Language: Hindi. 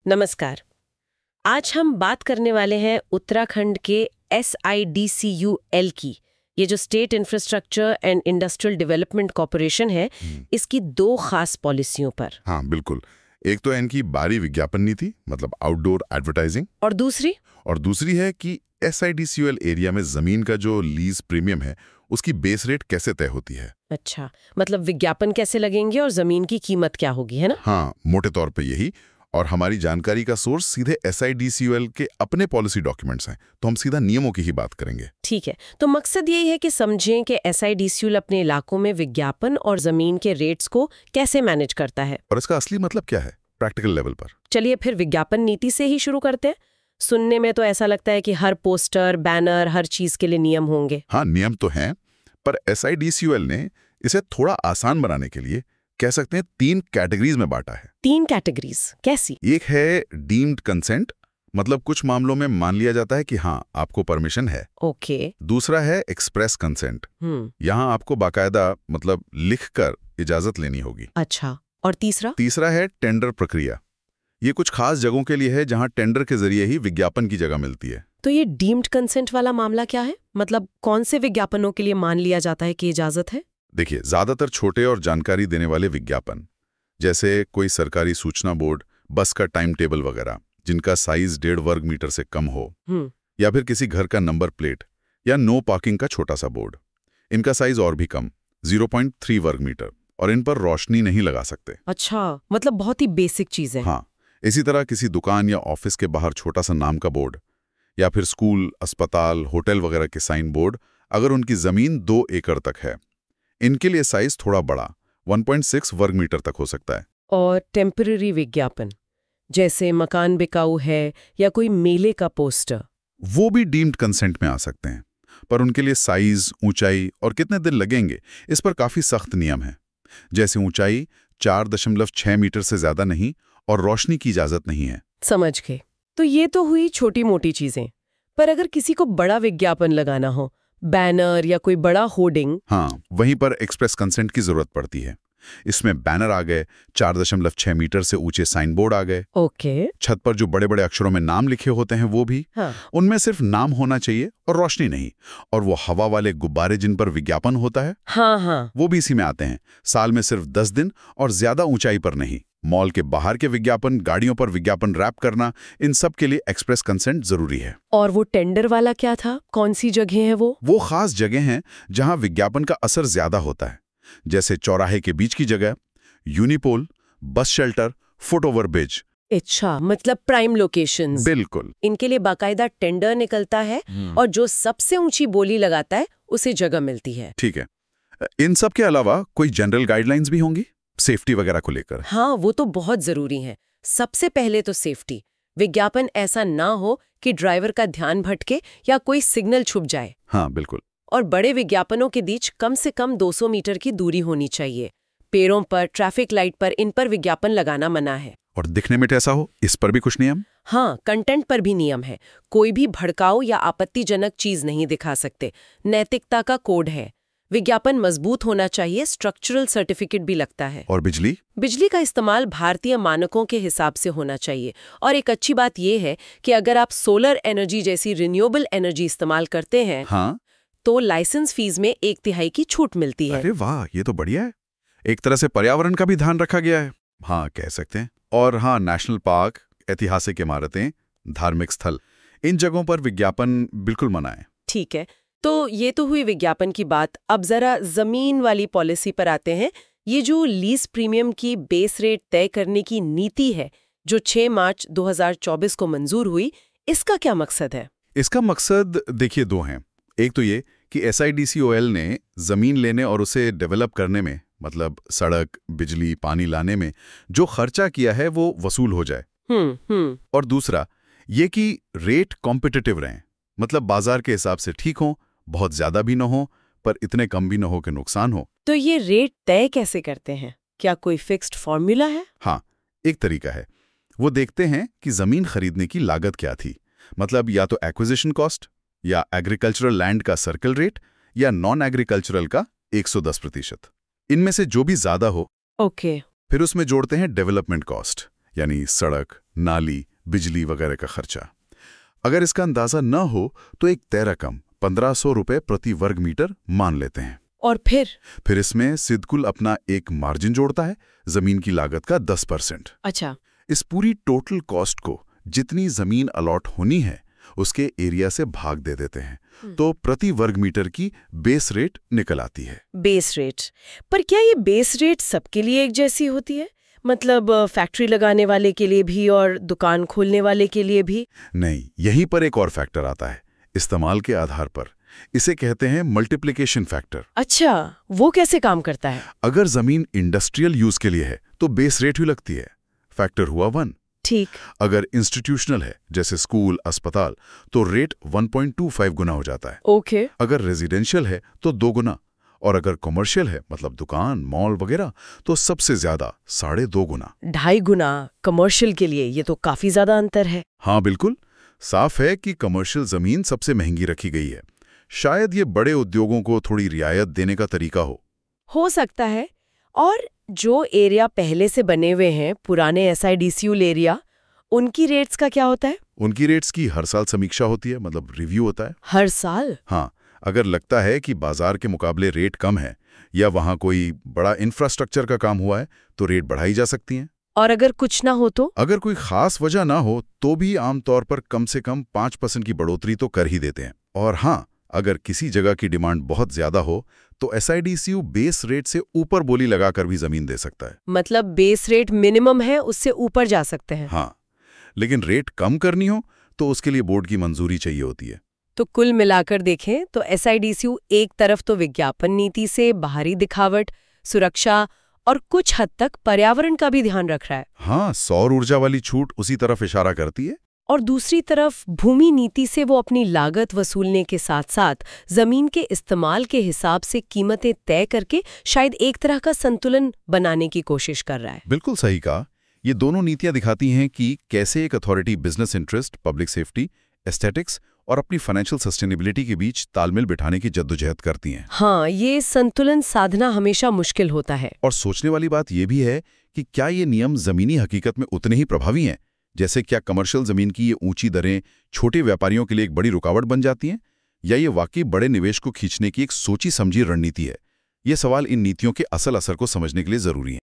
नमस्कार। आज हम बात करने वाले हैं उत्तराखंड के SIDCUL की। ये जो state infrastructure and industrial development corporation है, इसकी दो खास पॉलिसियों पर। हाँ बिल्कुल। एक तो है इनकी बाहरी विज्ञापन नीति, मतलब आउटडोर एडवर्टाइजिंग, और दूसरी है कि SIDCUL एरिया में जमीन का जो लीज प्रीमियम है उसकी बेस रेट कैसे तय होती है। अच्छा, मतलब विज्ञापन कैसे लगेंगे और जमीन की कीमत क्या होगी, है ना? हाँ, मोटे तौर पे यही। और हमारी जानकारी का सोर्स सीधे SIDCUL के अपने पॉलिसी डॉक्यूमेंट्स हैं, तो हम सीधा नियमों की ही बात करेंगे। ठीक है, तो मकसद यही है कि समझें कि SIDCUL अपने इलाकों में विज्ञापन और जमीन के रेट्स को कैसे मैनेज करता है। और इसका असली मतलब क्या है प्रैक्टिकल लेवल पर। चलिए फिर विज्ञापन नीति से ही शुरू करते हैं। सुनने में तो ऐसा लगता है कि हर पोस्टर, बैनर, हर चीज के लिए नियम होंगे। हाँ, नियम तो हैं, पर SIDCUL ने इसे थोड़ा आसान बनाने के लिए कह सकते हैं 3 कैटेगरीज में बांटा है। 3 कैटेगरीज कैसी? एक है डीम्ड कंसेंट, मतलब कुछ मामलों में मान लिया जाता है कि हाँ आपको परमिशन है। ओके। दूसरा है एक्सप्रेस कंसेंट, यहाँ आपको बाकायदा मतलब लिखकर इजाजत लेनी होगी। अच्छा, और तीसरा है टेंडर प्रक्रिया। ये कुछ खास जगहों के लिए है जहाँ टेंडर के जरिए ही विज्ञापन की जगह मिलती है। तो ये डीम्ड कंसेंट वाला मामला क्या है? मतलब कौन से विज्ञापनों के लिए मान लिया जाता है कि इजाजत है? देखिए, ज्यादातर छोटे और जानकारी देने वाले विज्ञापन, जैसे कोई सरकारी सूचना बोर्ड, बस का टाइम टेबल वगैरह, जिनका साइज 1.5 वर्ग मीटर से कम हो, या फिर किसी घर का नंबर प्लेट या नो पार्किंग का छोटा सा बोर्ड, इनका साइज और भी कम, 0.3 वर्ग मीटर, और इन पर रोशनी नहीं लगा सकते। अच्छा, मतलब बहुत ही बेसिक चीजें। हाँ, इसी तरह किसी दुकान या ऑफिस के बाहर छोटा सा नाम का बोर्ड, या फिर स्कूल, अस्पताल, होटल वगैरह के साइन बोर्ड, अगर उनकी जमीन 2 एकड़ तक है, इनके लिए साइज थोड़ा बड़ा, 1.6 वर्ग मीटर तक हो सकता है। और टेम्पररी विज्ञापन, जैसे मकान बिकाऊ है या कोई मेले का पोस्टर, वो भी डीम्ड कंसेंट में आ सकते हैं, पर उनके लिए साइज, ऊंचाई और कितने दिन लगेंगे, इस पर काफी सख्त नियम है। जैसे ऊंचाई 4.6 मीटर से ज्यादा नहीं, और रोशनी की इजाजत नहीं है। समझ गए। तो ये तो हुई छोटी मोटी चीजें, पर अगर किसी को बड़ा विज्ञापन लगाना हो, बैनर या कोई बड़ा होर्डिंग, हाँ, वहीं पर एक्सप्रेस कंसेंट की जरूरत पड़ती है। इसमें बैनर आ गए, 4.6 मीटर से ऊंचे साइन बोर्ड आ गए, ओके, छत पर जो बड़े बड़े अक्षरों में नाम लिखे होते हैं वो भी। हाँ। उनमें सिर्फ नाम होना चाहिए और रोशनी नहीं। और वो हवा वाले गुब्बारे जिन पर विज्ञापन होता है, हाँ, वो भी इसी में आते हैं। साल में सिर्फ 10 दिन और ज्यादा ऊंचाई पर नहीं। मॉल के बाहर के विज्ञापन, गाड़ियों पर विज्ञापन रैप करना, इन सब के लिए एक्सप्रेस कंसेंट जरूरी है। और वो टेंडर वाला क्या था? कौन सी जगह है वो? वो खास जगह हैं जहां विज्ञापन का असर ज्यादा होता है, जैसे चौराहे के बीच की जगह, unipole, bus shelter, foot over bridge. अच्छा, मतलब प्राइम लोकेशंस। बिल्कुल। इनके लिए बाकायदा टेंडर निकलता है और जो सबसे ऊंची बोली लगाता है उसे जगह मिलती है। ठीक है, इन सब के अलावा कोई जनरल गाइडलाइंस भी होंगी सेफ्टी वगैरह को लेकर। हाँ, वो तो बहुत जरूरी है। सबसे पहले तो सेफ्टी। विज्ञापन ऐसा ना हो कि ड्राइवर का ध्यान भटके या कोई सिग्नल छुप जाए। हाँ बिल्कुल। और बड़े विज्ञापनों के बीच कम से कम 200 मीटर की दूरी होनी चाहिए। पेड़ों पर, ट्रैफिक लाइट पर, इन पर विज्ञापन लगाना मना है। और दिखने में ऐसा हो, इस पर भी कुछ नियम। हाँ, कंटेंट पर भी नियम है। कोई भी भड़काऊ या आपत्तिजनक चीज नहीं दिखा सकते। नैतिकता का कोड है। विज्ञापन मजबूत होना चाहिए, स्ट्रक्चरल सर्टिफिकेट भी लगता है। और बिजली का इस्तेमाल भारतीय मानकों के हिसाब से होना चाहिए। और एक अच्छी बात यह है कि अगर आप सोलर एनर्जी जैसी रिन्यूएबल एनर्जी इस्तेमाल करते हैं, हाँ, तो लाइसेंस फीस में 1/3 की छूट मिलती है। अरे वाह, ये तो बढ़िया है। एक तरह से पर्यावरण का भी ध्यान रखा गया है, हाँ कह सकते हैं। और हाँ, नेशनल पार्क, ऐतिहासिक इमारतें, धार्मिक स्थल, इन जगहों पर विज्ञापन बिल्कुल मना है। ठीक है, तो ये तो हुई विज्ञापन की बात। अब जरा जमीन वाली पॉलिसी पर आते हैं। ये जो लीज प्रीमियम की बेस रेट तय करने की नीति है, जो 6 मार्च 2024 को मंजूर हुई, इसका क्या मकसद है? इसका मकसद देखिए 2 हैं। एक तो ये कि SIDCUL ने जमीन लेने और उसे डेवलप करने में, मतलब सड़क, बिजली, पानी लाने में जो खर्चा किया है वो वसूल हो जाए। और दूसरा ये कि रेट कॉम्पिटिटिव रहें, मतलब बाजार के हिसाब से ठीक हो, बहुत ज्यादा भी न हो पर इतने कम भी न हो कि नुकसान हो। तो ये रेट तय कैसे करते हैं? क्या कोई फिक्स्ड फॉर्मूला है? हाँ, एक तरीका है। वो देखते हैं कि जमीन खरीदने की लागत क्या थी, मतलब या तो एक्विजिशन कॉस्ट, या एग्रीकल्चरल लैंड का सर्कल रेट, या नॉन एग्रीकल्चरल का 110%। इनमें से जो भी ज्यादा हो, ओके। फिर उसमें जोड़ते हैं डेवलपमेंट कॉस्ट, यानी सड़क, नाली, बिजली वगैरह का खर्चा। अगर इसका अंदाजा न हो तो एक तय रकम 1500 रुपए प्रति वर्ग मीटर मान लेते हैं। और फिर इसमें सिद्धकुल अपना एक मार्जिन जोड़ता है, जमीन की लागत का 10%। अच्छा। इस पूरी टोटल कॉस्ट को जितनी जमीन अलॉट होनी है उसके एरिया से भाग दे देते हैं, तो प्रति वर्ग मीटर की बेस रेट निकल आती है। Base rate. पर क्या ये बेस रेट सबके लिए एक जैसी होती है? मतलब फैक्ट्री लगाने वाले के लिए भी और दुकान खोलने वाले के लिए भी? नहीं, यहीं पर एक और फैक्टर आता है, इस्तेमाल के आधार पर। इसे कहते हैं मल्टीप्लिकेशन फैक्टर। अच्छा, वो कैसे काम करता है? अगर जमीन इंडस्ट्रियल यूज के लिए है तो बेस रेट ही लगती है, फैक्टर हुआ 1। ठीक। अगर इंस्टीट्यूशनल है जैसे स्कूल, अस्पताल, तो रेट 1.25 गुना हो जाता है। ओके। अगर रेजिडेंशियल है तो 2 गुना, और अगर कमर्शियल है मतलब दुकान, मॉल वगैरह, तो सबसे ज्यादा 2.5 गुना। 2.5 गुना कमर्शियल के लिए? ये तो काफी ज्यादा अंतर है। हाँ बिल्कुल, साफ है कि कमर्शियल जमीन सबसे महंगी रखी गई है। शायद ये बड़े उद्योगों को थोड़ी रियायत देने का तरीका हो सकता है। और जो एरिया पहले से बने हुए हैं, पुराने SIDCUL एरिया, उनकी रेट्स का क्या होता है? उनकी रेट्स की हर साल समीक्षा होती है, मतलब रिव्यू होता है। हर साल? हाँ, अगर लगता है कि बाजार के मुकाबले रेट कम है या वहाँ कोई बड़ा इंफ्रास्ट्रक्चर का काम हुआ है तो रेट बढ़ाई जा सकती हैं। और अगर कुछ ना हो तो? अगर कोई खास वजह ना हो तो भी आमतौर पर कम से कम 5% की बढ़ोतरी तो कर ही देते हैं। और हाँ, अगर किसी जगह की डिमांड बहुत ज्यादा हो तो SIDCU बेस रेट से ऊपर बोली लगाकर भी जमीन दे सकता है। मतलब बेस रेट मिनिमम है, उससे ऊपर जा सकते हैं? हाँ, लेकिन रेट कम करनी हो तो उसके लिए बोर्ड की मंजूरी चाहिए होती है। तो कुल मिलाकर देखें तो SIDCU एक तरफ तो विज्ञापन नीति से बाहरी दिखावट, सुरक्षा और कुछ हद तक पर्यावरण का भी ध्यान रख रहा है। हाँ, सौर ऊर्जा वाली छूट उसी तरफ इशारा करती है। और दूसरी तरफ भूमि नीति से वो अपनी लागत वसूलने के साथ साथ जमीन के इस्तेमाल के हिसाब से कीमतें तय करके शायद एक तरह का संतुलन बनाने की कोशिश कर रहा है। बिल्कुल सही कहा। ये दोनों नीतियां दिखाती हैं कि कैसे एक authority business interest, public safety, aesthetics और अपनी फाइनेंशियल सस्टेनेबिलिटी के बीच तालमेल बिठाने की जद्दोजहद करती हैं। हाँ, ये संतुलन साधना हमेशा मुश्किल होता है। और सोचने वाली बात यह भी है कि क्या ये नियम जमीनी हकीकत में उतने ही प्रभावी हैं? जैसे क्या कमर्शियल जमीन की ये ऊंची दरें छोटे व्यापारियों के लिए एक बड़ी रुकावट बन जाती हैं, या ये वाकई बड़े निवेश को खींचने की एक सोची समझी रणनीति है? ये सवाल इन नीतियों के असल असर को समझने के लिए जरूरी है।